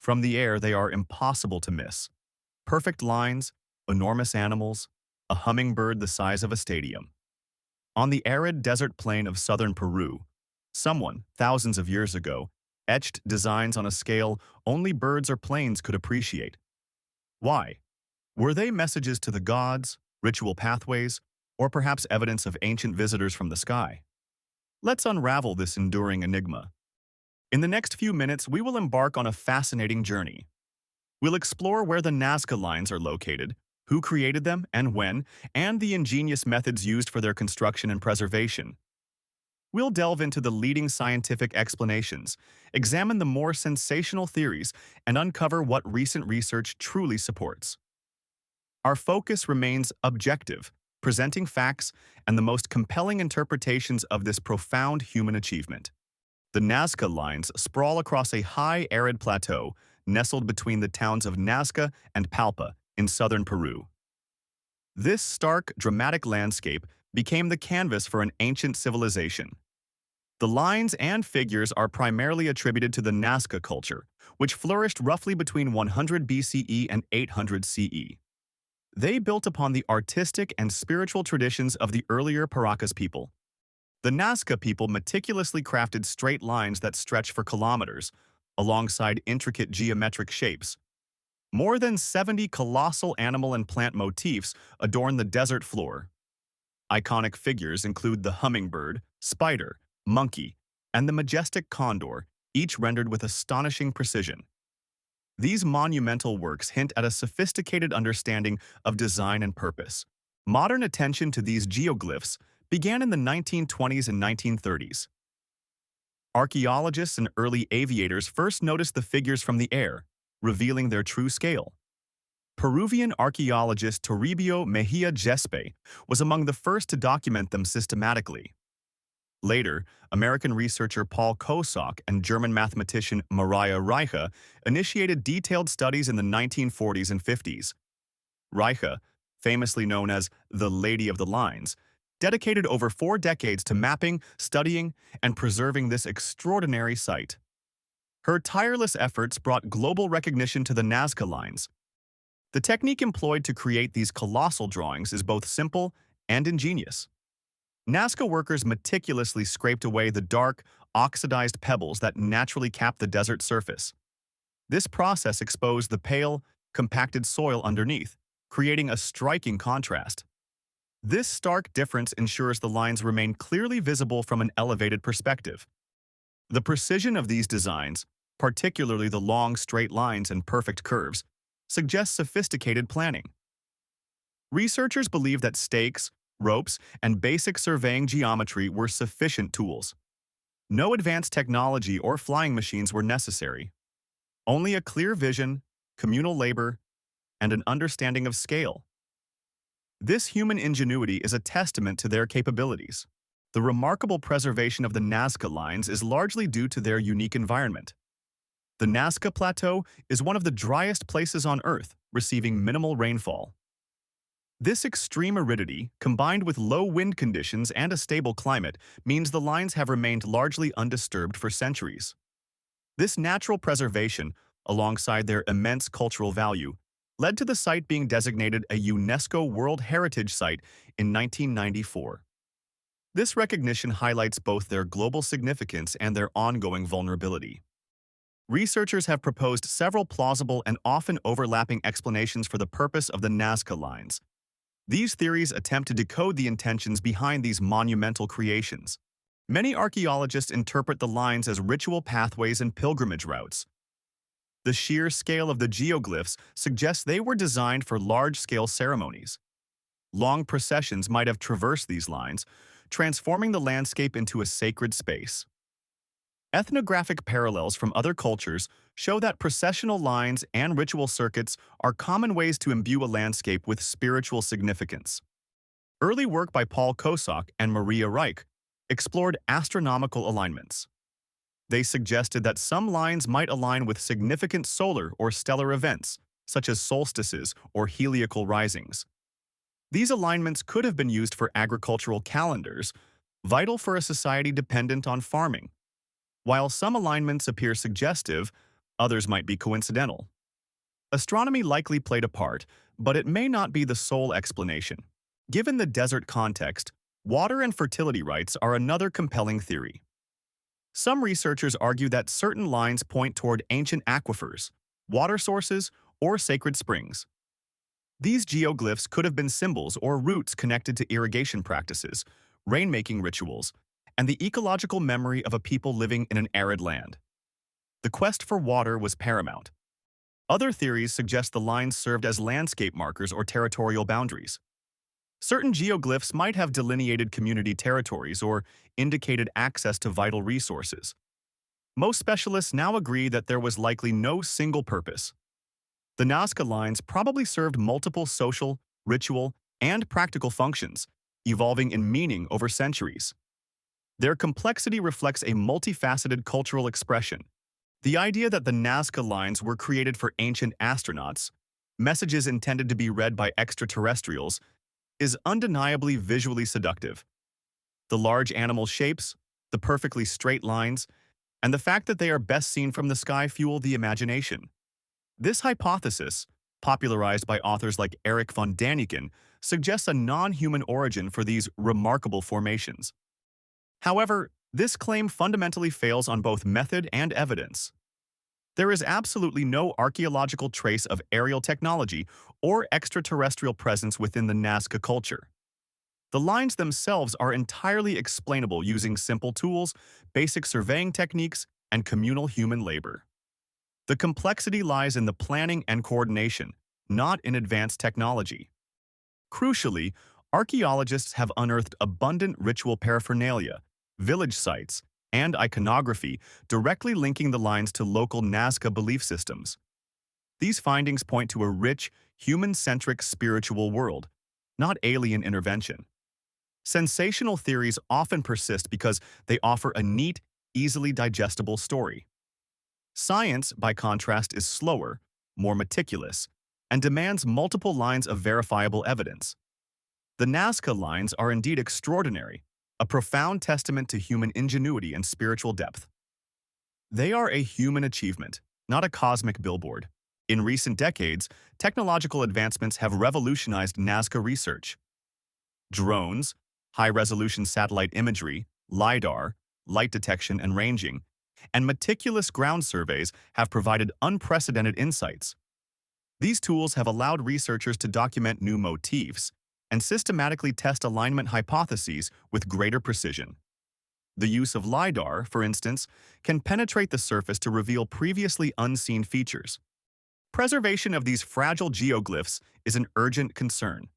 From the air, they are impossible to miss. Perfect lines, enormous animals, a hummingbird the size of a stadium. On the arid desert plain of southern Peru, someone, thousands of years ago, etched designs on a scale only birds or planes could appreciate. Why? Were they messages to the gods, ritual pathways, or perhaps evidence of ancient visitors from the sky? Let's unravel this enduring enigma. In the next few minutes, we will embark on a fascinating journey. We'll explore where the Nazca Lines are located, who created them and when, and the ingenious methods used for their construction and preservation. We'll delve into the leading scientific explanations, examine the more sensational theories, and uncover what recent research truly supports. Our focus remains objective, presenting facts and the most compelling interpretations of this profound human achievement. The Nazca Lines sprawl across a high, arid plateau nestled between the towns of Nazca and Palpa in southern Peru. This stark, dramatic landscape became the canvas for an ancient civilization. The lines and figures are primarily attributed to the Nazca culture, which flourished roughly between 100 BCE and 800 CE. They built upon the artistic and spiritual traditions of the earlier Paracas people. The Nazca people meticulously crafted straight lines that stretch for kilometers, alongside intricate geometric shapes. More than 70 colossal animal and plant motifs adorn the desert floor. Iconic figures include the hummingbird, spider, monkey, and the majestic condor, each rendered with astonishing precision. These monumental works hint at a sophisticated understanding of design and purpose. Modern attention to these geoglyphs began in the 1920s and 1930s. Archaeologists and early aviators first noticed the figures from the air, revealing their true scale. Peruvian archaeologist Toribio Mejia Gespe was among the first to document them systematically. Later, American researcher Paul Kosak and German mathematician Maria Reiche initiated detailed studies in the 1940s and 50s. Reiche, famously known as the Lady of the Lines, dedicated over 4 decades to mapping, studying, and preserving this extraordinary site. Her tireless efforts brought global recognition to the Nazca Lines. The technique employed to create these colossal drawings is both simple and ingenious. Nazca workers meticulously scraped away the dark, oxidized pebbles that naturally cap the desert surface. This process exposed the pale, compacted soil underneath, creating a striking contrast. This stark difference ensures the lines remain clearly visible from an elevated perspective. The precision of these designs, particularly the long, straight lines and perfect curves, suggests sophisticated planning. Researchers believe that stakes, ropes, and basic surveying geometry were sufficient tools. No advanced technology or flying machines were necessary. Only a clear vision, communal labor, and an understanding of scale. This human ingenuity is a testament to their capabilities. The remarkable preservation of the Nazca Lines is largely due to their unique environment. The Nazca Plateau is one of the driest places on Earth, receiving minimal rainfall. This extreme aridity, combined with low wind conditions and a stable climate, means the lines have remained largely undisturbed for centuries. This natural preservation, alongside their immense cultural value, led to the site being designated a UNESCO World Heritage Site in 1994. This recognition highlights both their global significance and their ongoing vulnerability. Researchers have proposed several plausible and often overlapping explanations for the purpose of the Nazca Lines. These theories attempt to decode the intentions behind these monumental creations. Many archaeologists interpret the lines as ritual pathways and pilgrimage routes. The sheer scale of the geoglyphs suggests they were designed for large-scale ceremonies. Long processions might have traversed these lines, transforming the landscape into a sacred space. Ethnographic parallels from other cultures show that processional lines and ritual circuits are common ways to imbue a landscape with spiritual significance. Early work by Paul Kosak and Maria Reiche explored astronomical alignments. They suggested that some lines might align with significant solar or stellar events, such as solstices or heliacal risings. These alignments could have been used for agricultural calendars, vital for a society dependent on farming. While some alignments appear suggestive, Others might be coincidental. Astronomy likely played a part, but it may not be the sole explanation. Given the desert context, water and fertility rights are another compelling theory. Some researchers argue that certain lines point toward ancient aquifers, water sources, or sacred springs. These geoglyphs could have been symbols or routes connected to irrigation practices, rainmaking rituals, and the ecological memory of a people living in an arid land. The quest for water was paramount. Other theories suggest the lines served as landscape markers or territorial boundaries. Certain geoglyphs might have delineated community territories or indicated access to vital resources. Most specialists now agree that there was likely no single purpose. The Nazca Lines probably served multiple social, ritual, and practical functions, evolving in meaning over centuries. Their complexity reflects a multifaceted cultural expression. The idea that the Nazca Lines were created for ancient astronauts, messages intended to be read by extraterrestrials, is undeniably visually seductive. The large animal shapes, the perfectly straight lines, and the fact that they are best seen from the sky fuel the imagination. This hypothesis, popularized by authors like Erich von Däniken, suggests a non-human origin for these remarkable formations. However, this claim fundamentally fails on both method and evidence. There is absolutely no archaeological trace of aerial technology or extraterrestrial presence within the Nazca culture. The lines themselves are entirely explainable using simple tools, basic surveying techniques, and communal human labor. The complexity lies in the planning and coordination, not in advanced technology. Crucially, archaeologists have unearthed abundant ritual paraphernalia, village sites, and iconography directly linking the lines to local Nazca belief systems. These findings point to a rich, human-centric spiritual world, not alien intervention. Sensational theories often persist because they offer a neat, easily digestible story. Science, by contrast, is slower, more meticulous, and demands multiple lines of verifiable evidence. The Nazca Lines are indeed extraordinary, a profound testament to human ingenuity and spiritual depth. They are a human achievement, not a cosmic billboard. In recent decades, technological advancements have revolutionized Nazca research. Drones, high-resolution satellite imagery, LiDAR, light detection and ranging, and meticulous ground surveys have provided unprecedented insights. These tools have allowed researchers to document new motifs and systematically test alignment hypotheses with greater precision. The use of LiDAR, for instance, can penetrate the surface to reveal previously unseen features. Preservation of these fragile geoglyphs is an urgent concern.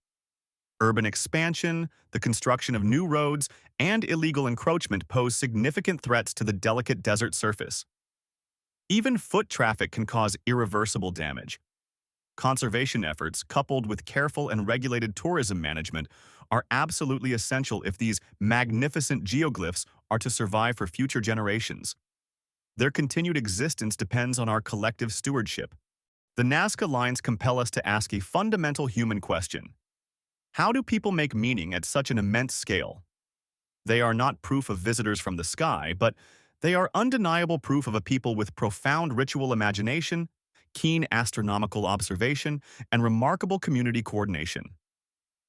Urban expansion, the construction of new roads, and illegal encroachment pose significant threats to the delicate desert surface. Even foot traffic can cause irreversible damage. Conservation efforts, coupled with careful and regulated tourism management, are absolutely essential if these magnificent geoglyphs are to survive for future generations. Their continued existence depends on our collective stewardship. The Nazca Lines compel us to ask a fundamental human question. How do people make meaning at such an immense scale? They are not proof of visitors from the sky, but they are undeniable proof of a people with profound ritual imagination, keen astronomical observation, and remarkable community coordination.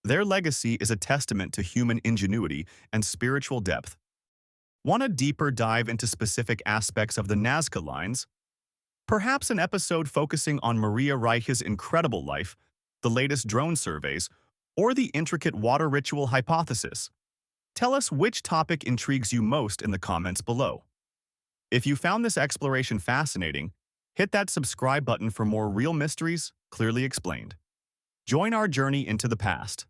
Their legacy is a testament to human ingenuity and spiritual depth. Want a deeper dive into specific aspects of the Nazca Lines? Perhaps an episode focusing on Maria Reich's incredible life, the latest drone surveys, or the intricate water ritual hypothesis? Tell us which topic intrigues you most in the comments below. If you found this exploration fascinating, hit that subscribe button for more real mysteries clearly explained. Join our journey into the past.